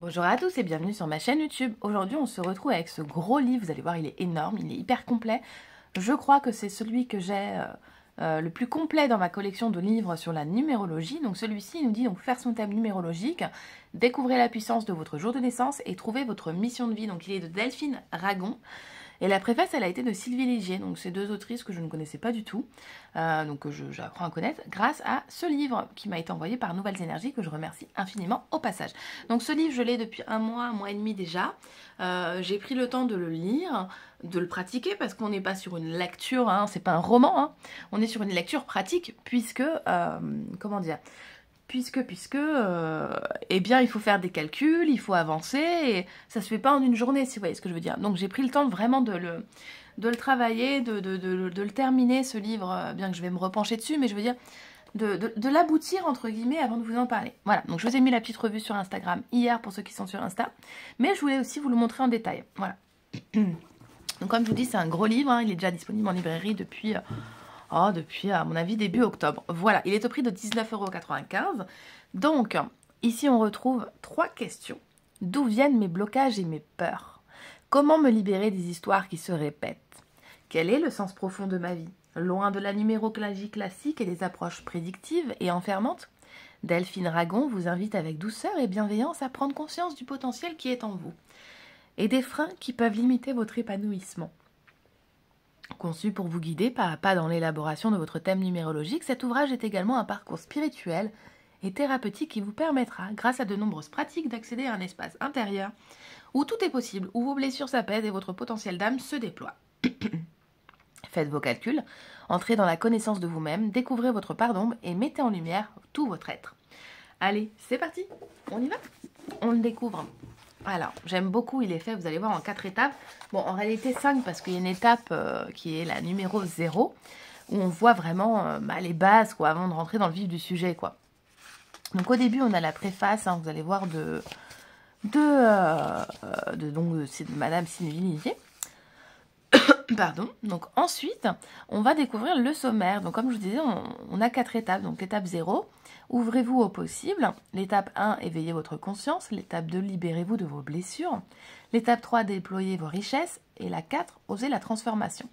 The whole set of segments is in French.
Bonjour à tous et bienvenue sur ma chaîne YouTube. Aujourd'hui on se retrouve avec ce gros livre, vous allez voir il est énorme, il est hyper complet. Je crois que c'est celui que j'ai le plus complet dans ma collection de livres sur la numérologie. Donc celui-ci nous dit donc faire son thème numérologique, découvrez la puissance de votre jour de naissance et trouver votre mission de vie. Donc il est de Delphine Ragon. Et la préface, elle a été de Sylvie Légier, donc c'est deux autrices que je ne connaissais pas du tout, donc que j'apprends à connaître grâce à ce livre qui m'a été envoyé par Nouvelles Énergies, que je remercie infiniment au passage. Donc ce livre, je l'ai depuis un mois et demi déjà. J'ai pris le temps de le lire, de le pratiquer, parce qu'on n'est pas sur une lecture, hein, c'est pas un roman, hein, on est sur une lecture pratique, puisque, comment dire, eh bien, il faut faire des calculs, il faut avancer, et ça se fait pas en une journée, si vous voyez ce que je veux dire. Donc, j'ai pris le temps vraiment de le travailler, de le terminer, ce livre, bien que je vais me repencher dessus, mais je veux dire, de l'aboutir, entre guillemets, avant de vous en parler. Voilà, donc je vous ai mis la petite revue sur Instagram hier, pour ceux qui sont sur Insta, mais je voulais aussi vous le montrer en détail. Voilà. Donc, comme je vous dis, c'est un gros livre, hein, il est déjà disponible en librairie depuis... depuis, à mon avis, début octobre. Voilà, il est au prix de 19,95 €. Donc, ici, on retrouve 3 questions. D'où viennent mes blocages et mes peurs? Comment me libérer des histoires qui se répètent? Quel est le sens profond de ma vie? Loin de la numérologie classique et des approches prédictives et enfermantes, Delphine Ragon vous invite avec douceur et bienveillance à prendre conscience du potentiel qui est en vous et des freins qui peuvent limiter votre épanouissement. Conçu pour vous guider pas à pas dans l'élaboration de votre thème numérologique, cet ouvrage est également un parcours spirituel et thérapeutique qui vous permettra, grâce à de nombreuses pratiques, d'accéder à un espace intérieur où tout est possible, où vos blessures s'apaisent et votre potentiel d'âme se déploie. Faites vos calculs, entrez dans la connaissance de vous-même, découvrez votre part d'ombre et mettez en lumière tout votre être. Allez, c'est parti, on y va? On le découvre. Alors, j'aime beaucoup, il est fait, vous allez voir, en 4 étapes. Bon, en réalité 5, parce qu'il y a une étape qui est la numéro 0, où on voit vraiment les bases, quoi, avant de rentrer dans le vif du sujet, quoi. Donc, au début, on a la préface, hein, vous allez voir, c'est de Madame Sylvie Légier. Pardon. Donc, ensuite, on va découvrir le sommaire. Donc, comme je vous disais, on a 4 étapes. Donc, l'étape 0, ouvrez-vous au possible. L'étape 1, éveillez votre conscience. L'étape 2, libérez-vous de vos blessures. L'étape 3, déployez vos richesses. Et la 4, osez la transformation.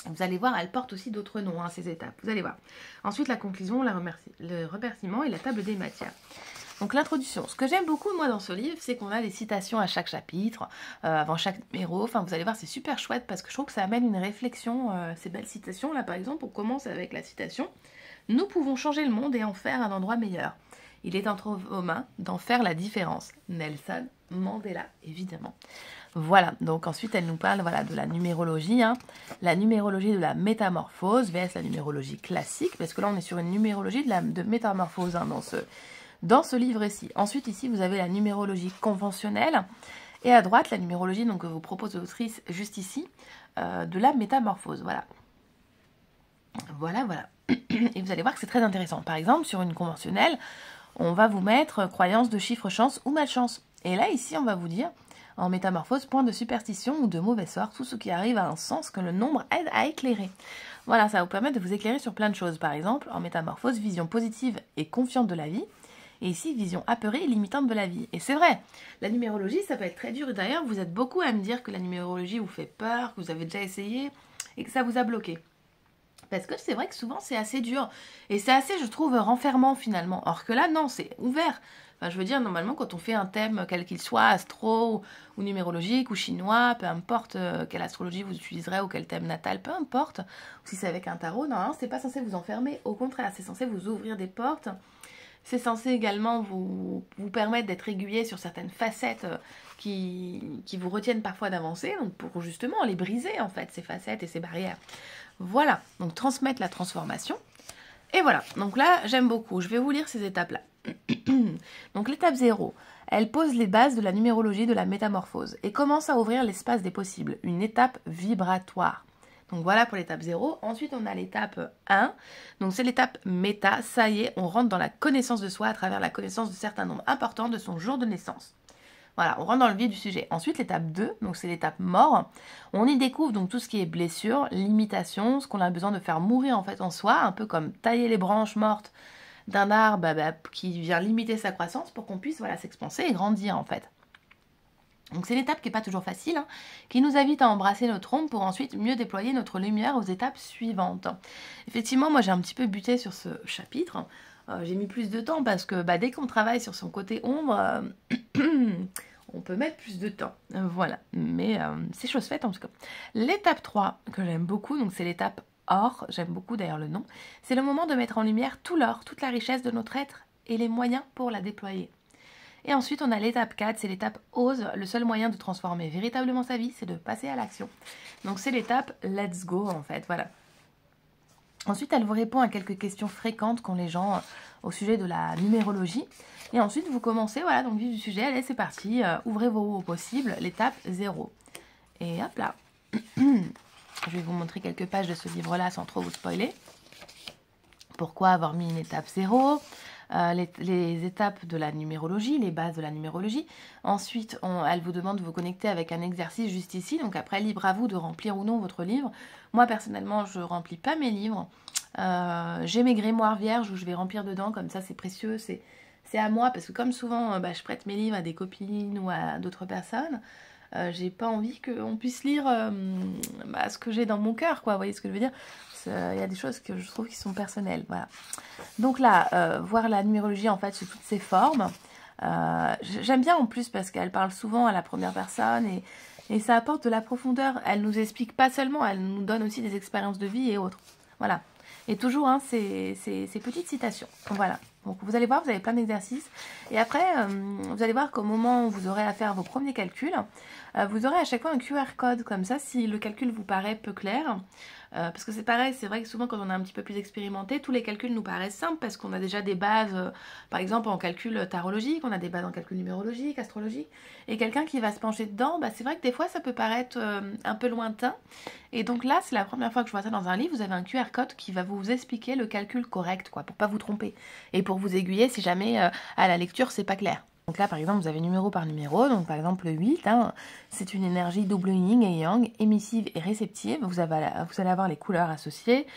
Vous allez voir, elle porte aussi d'autres noms, hein, ces étapes. Vous allez voir. Ensuite, la conclusion, le remerciement et la table des matières. Donc l'introduction, ce que j'aime beaucoup moi dans ce livre, c'est qu'on a des citations à chaque chapitre, avant chaque numéro, enfin vous allez voir c'est super chouette parce que je trouve que ça amène une réflexion, ces belles citations, là par exemple on commence avec la citation « Nous pouvons changer le monde et en faire un endroit meilleur. Il est entre vos mains d'en faire la différence. » Nelson Mandela, évidemment. Voilà, donc ensuite elle nous parle voilà, de la numérologie, hein, la numérologie de la métamorphose vs la numérologie classique, parce que là on est sur une numérologie de métamorphose hein, dans ce livre-ci. Ensuite, ici, vous avez la numérologie conventionnelle. Et à droite, la numérologie donc, que vous propose l'autrice juste ici, de la métamorphose. Voilà. Voilà. Et vous allez voir que c'est très intéressant. Par exemple, sur une conventionnelle, on va vous mettre croyance de chiffre chance ou malchance. Et là, ici, on va vous dire, en métamorphose, point de superstition ou de mauvais sort, tout ce qui arrive a un sens que le nombre aide à éclairer. Voilà, ça va vous permettre de vous éclairer sur plein de choses. Par exemple, en métamorphose, vision positive et confiante de la vie. Et ici, vision apeurée et limitante de la vie. Et c'est vrai, la numérologie, ça peut être très dur. Et d'ailleurs, vous êtes beaucoup à me dire que la numérologie vous fait peur, que vous avez déjà essayé et que ça vous a bloqué. Parce que c'est vrai que souvent, c'est assez dur. Et c'est assez, je trouve, renfermant finalement. Or que là, non, c'est ouvert. Enfin, je veux dire, normalement, quand on fait un thème, quel qu'il soit, astro ou numérologique ou chinois, peu importe quelle astrologie vous utiliserez ou quel thème natal, peu importe, ou si c'est avec un tarot, non, c'est pas censé vous enfermer. Au contraire, c'est censé vous ouvrir des portes. C'est censé également vous permettre d'être régulier sur certaines facettes qui vous retiennent parfois d'avancer, donc pour justement les briser en fait, ces facettes et ces barrières. Voilà, donc transmettre la transformation. Et voilà, donc là j'aime beaucoup, je vais vous lire ces étapes-là. Donc l'étape 0, elle pose les bases de la numérologie de la métamorphose et commence à ouvrir l'espace des possibles, une étape vibratoire. Donc voilà pour l'étape 0. Ensuite, on a l'étape 1. Donc c'est l'étape méta. Ça y est, on rentre dans la connaissance de soi à travers la connaissance de certains nombres importants de son jour de naissance. Voilà, on rentre dans le vif du sujet. Ensuite, l'étape 2, donc c'est l'étape mort. On y découvre donc tout ce qui est blessure, limitation, ce qu'on a besoin de faire mourir en fait en soi, un peu comme tailler les branches mortes d'un arbre qui vient limiter sa croissance pour qu'on puisse voilà, s'expanser et grandir en fait. Donc c'est l'étape qui n'est pas toujours facile, hein, qui nous invite à embrasser notre ombre pour ensuite mieux déployer notre lumière aux étapes suivantes. Effectivement, moi j'ai un petit peu buté sur ce chapitre. J'ai mis plus de temps parce que dès qu'on travaille sur son côté ombre, on peut mettre plus de temps. Voilà, mais c'est chose faite en tout cas. L'étape 3 que j'aime beaucoup, donc c'est l'étape or, j'aime beaucoup d'ailleurs le nom, c'est le moment de mettre en lumière tout l'or, toute la richesse de notre être et les moyens pour la déployer. Et ensuite, on a l'étape 4, c'est l'étape ose. Le seul moyen de transformer véritablement sa vie, c'est de passer à l'action. Donc, c'est l'étape let's go, en fait. Voilà. Ensuite, elle vous répond à quelques questions fréquentes qu'ont les gens au sujet de la numérologie. Et ensuite, vous commencez, voilà, donc vif du sujet. Allez, c'est parti. Ouvrez vos possibles. L'étape 0. Et hop là. Je vais vous montrer quelques pages de ce livre-là sans trop vous spoiler. Pourquoi avoir mis une étape 0 ? Les étapes de la numérologie, les bases de la numérologie. Ensuite, elle vous demande de vous connecter avec un exercice juste ici. Donc après, libre à vous de remplir ou non votre livre. Moi, personnellement, je ne remplis pas mes livres. J'ai mes grimoires vierges où je vais remplir dedans. Comme ça, c'est précieux, c'est à moi. Parce que comme souvent, je prête mes livres à des copines ou à d'autres personnes. J'ai pas envie qu'on puisse lire ce que j'ai dans mon cœur, quoi. Vous voyez ce que je veux dire ? Il y a des choses que je trouve qui sont personnelles, voilà. Donc là, voir la numérologie en fait sous toutes ses formes. J'aime bien en plus parce qu'elle parle souvent à la première personne et ça apporte de la profondeur. Elle nous explique pas seulement, elle nous donne aussi des expériences de vie et autres. Voilà. Et toujours ces petites citations. Voilà. Donc vous allez voir, vous avez plein d'exercices. Et après, vous allez voir qu'au moment où vous aurez à faire vos premiers calculs, vous aurez à chaque fois un QR code comme ça si le calcul vous paraît peu clair. Parce que c'est pareil, c'est vrai que souvent quand on est un petit peu plus expérimenté, tous les calculs nous paraissent simples parce qu'on a déjà des bases, par exemple en calcul tarologique, on a des bases en calcul numérologique, astrologique, et quelqu'un qui va se pencher dedans, c'est vrai que des fois ça peut paraître un peu lointain, et donc là c'est la première fois que je vois ça dans un livre, vous avez un QR code qui va vous expliquer le calcul correct, quoi, pour pas vous tromper, et pour vous aiguiller si jamais à la lecture c'est pas clair. Donc là, par exemple, vous avez numéro par numéro. Donc, par exemple, le 8, c'est une énergie double yin et yang, émissive et réceptive. Vous allez avoir les couleurs associées.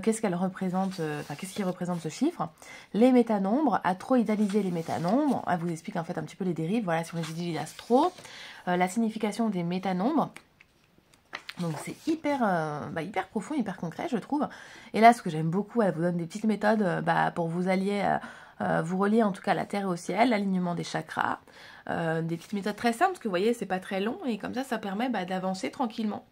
Qu'est-ce qui représente ce chiffre? Les métanombres, à trop idéaliser les métanombres. Elle vous explique en fait un petit peu les dérives. Voilà, si on les utilise astro. La signification des métanombres. Donc c'est hyper profond, hyper concret, je trouve. Et là, ce que j'aime beaucoup, elle vous donne des petites méthodes pour vous allier... vous reliez en tout cas la terre et au ciel, l'alignement des chakras, des petites méthodes très simples, parce que vous voyez, c'est pas très long, et comme ça permet d'avancer tranquillement.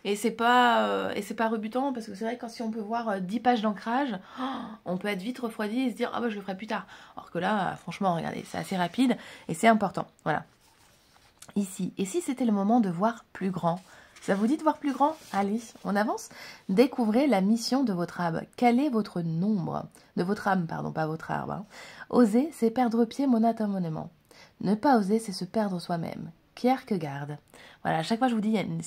Et c'est pas rebutant, parce que c'est vrai que si on peut voir 10 pages d'ancrage, on peut être vite refroidi et se dire « Ah je le ferai plus tard ». Alors que là, franchement, regardez, c'est assez rapide, et c'est important, voilà. Ici, et si c'était le moment de voir plus grand ? Ça vous dit de voir plus grand? Allez, on avance. Découvrez la mission de votre âme. Quel est votre nombre? De votre âme, pardon, pas votre arbre. Oser, c'est perdre pied monotonement. Ne pas oser, c'est se perdre soi-même. Kierkegaard. Voilà, à chaque fois je vous dis, il y a une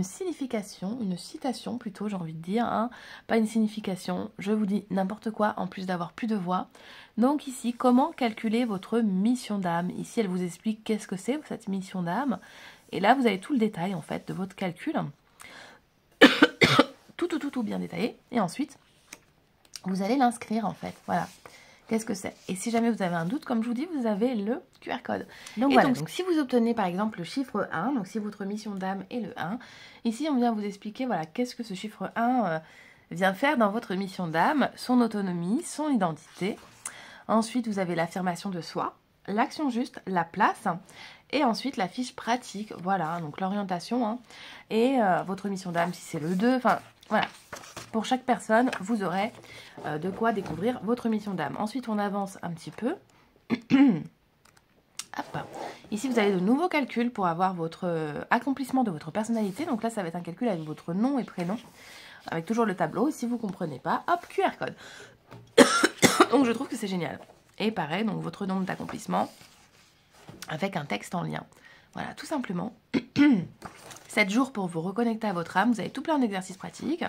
signification, une citation plutôt, j'ai envie de dire, pas une signification. Je vous dis n'importe quoi en plus d'avoir plus de voix. Donc ici, comment calculer votre mission d'âme? Ici, elle vous explique qu'est-ce que c'est cette mission d'âme. Et là, vous avez tout le détail, en fait, de votre calcul. tout bien détaillé. Et ensuite, vous allez l'inscrire, en fait. Voilà. Qu'est-ce que c'est? Et si jamais vous avez un doute, comme je vous dis, vous avez le QR code. Donc voilà. Donc si vous obtenez, par exemple, le chiffre 1, donc si votre mission d'âme est le 1, ici, on vient vous expliquer, voilà, qu'est-ce que ce chiffre 1 vient faire dans votre mission d'âme, son autonomie, son identité. Ensuite, vous avez l'affirmation de soi, l'action juste, la place... Et ensuite, la fiche pratique, voilà, donc l'orientation, et votre mission d'âme, si c'est le 2, enfin, voilà. Pour chaque personne, vous aurez de quoi découvrir votre mission d'âme. Ensuite, on avance un petit peu. Hop. Ici, vous avez de nouveaux calculs pour avoir votre accomplissement de votre personnalité. Donc là, ça va être un calcul avec votre nom et prénom, avec toujours le tableau. Si vous ne comprenez pas, hop, QR code. Donc, je trouve que c'est génial. Et pareil, donc votre nombre d'accomplissements, avec un texte en lien. Voilà, tout simplement. 7 jours pour vous reconnecter à votre âme. Vous avez tout plein d'exercices pratiques,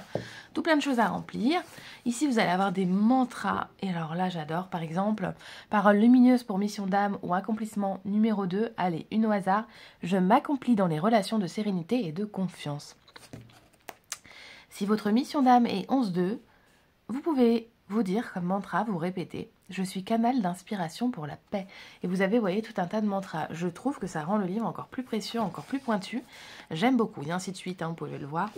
tout plein de choses à remplir. Ici, vous allez avoir des mantras. Et alors là, j'adore. Par exemple, parole lumineuse pour mission d'âme ou accomplissement numéro 2. Allez, une au hasard. Je m'accomplis dans les relations de sérénité et de confiance. Si votre mission d'âme est 11-2, vous pouvez vous dire comme mantra, vous répétez « Je suis canal d'inspiration pour la paix ». Et vous avez, vous voyez, tout un tas de mantras. Je trouve que ça rend le livre encore plus précieux, encore plus pointu. J'aime beaucoup, et ainsi de suite, hein, vous pouvez le voir.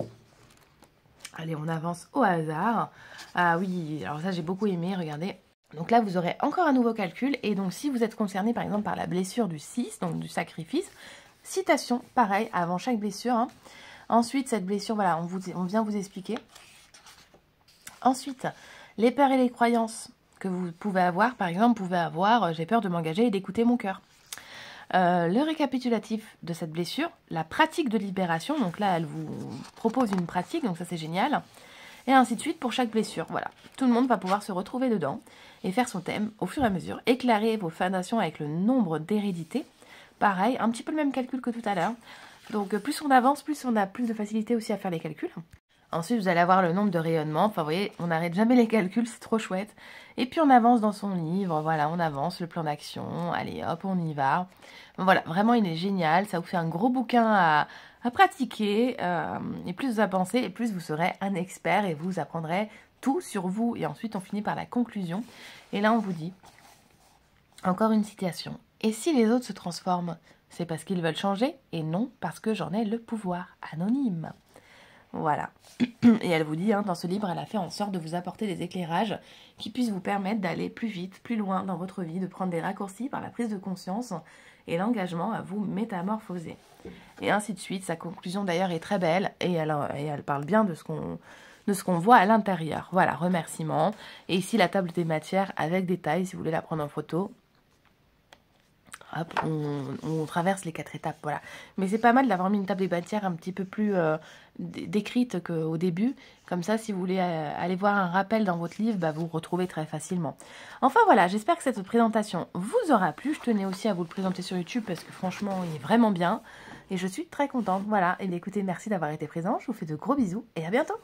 Allez, on avance au hasard. Ah oui, alors ça j'ai beaucoup aimé, regardez. Donc là, vous aurez encore un nouveau calcul. Et donc, si vous êtes concerné, par exemple, par la blessure du 6, donc du sacrifice, citation, pareil, avant chaque blessure. Hein. Ensuite, cette blessure, voilà, on vient vous expliquer. Ensuite, les peurs et les croyances que vous pouvez avoir. Par exemple, vous pouvez avoir « j'ai peur de m'engager et d'écouter mon cœur ». Le récapitulatif de cette blessure, la pratique de libération. Donc là, elle vous propose une pratique, donc ça c'est génial. Et ainsi de suite pour chaque blessure. Voilà, tout le monde va pouvoir se retrouver dedans et faire son thème au fur et à mesure. Éclairer vos fondations avec le nombre d'hérédité. Pareil, un petit peu le même calcul que tout à l'heure. Donc plus on avance, plus on a plus de facilité aussi à faire les calculs. Ensuite, vous allez avoir le nombre de rayonnements. Enfin, vous voyez, on n'arrête jamais les calculs, c'est trop chouette. Et puis, on avance dans son livre. Voilà, on avance, le plan d'action. Allez, hop, on y va. Voilà, vraiment, il est génial. Ça vous fait un gros bouquin à pratiquer. Et plus vous avancez, et plus vous serez un expert et vous apprendrez tout sur vous. Et ensuite, on finit par la conclusion. Et là, on vous dit, encore une citation. Et si les autres se transforment, c'est parce qu'ils veulent changer et non parce que j'en ai le pouvoir. Anonyme. Voilà. Et elle vous dit, hein, dans ce livre, elle a fait en sorte de vous apporter des éclairages qui puissent vous permettre d'aller plus vite, plus loin dans votre vie, de prendre des raccourcis par la prise de conscience et l'engagement à vous métamorphoser. Et ainsi de suite. Sa conclusion d'ailleurs est très belle et elle parle bien de ce qu'on voit à l'intérieur. Voilà, remerciements. Et ici, la table des matières avec détail, si vous voulez la prendre en photo. Hop, on traverse les 4 étapes, voilà. Mais c'est pas mal d'avoir mis une table des matières un petit peu plus décrite qu'au début. Comme ça, si vous voulez aller voir un rappel dans votre livre, bah, vous retrouvez très facilement. Enfin voilà, j'espère que cette présentation vous aura plu. Je tenais aussi à vous le présenter sur YouTube parce que franchement, il est vraiment bien. Et je suis très contente, voilà. Et bien, écoutez, merci d'avoir été présent. Je vous fais de gros bisous et à bientôt.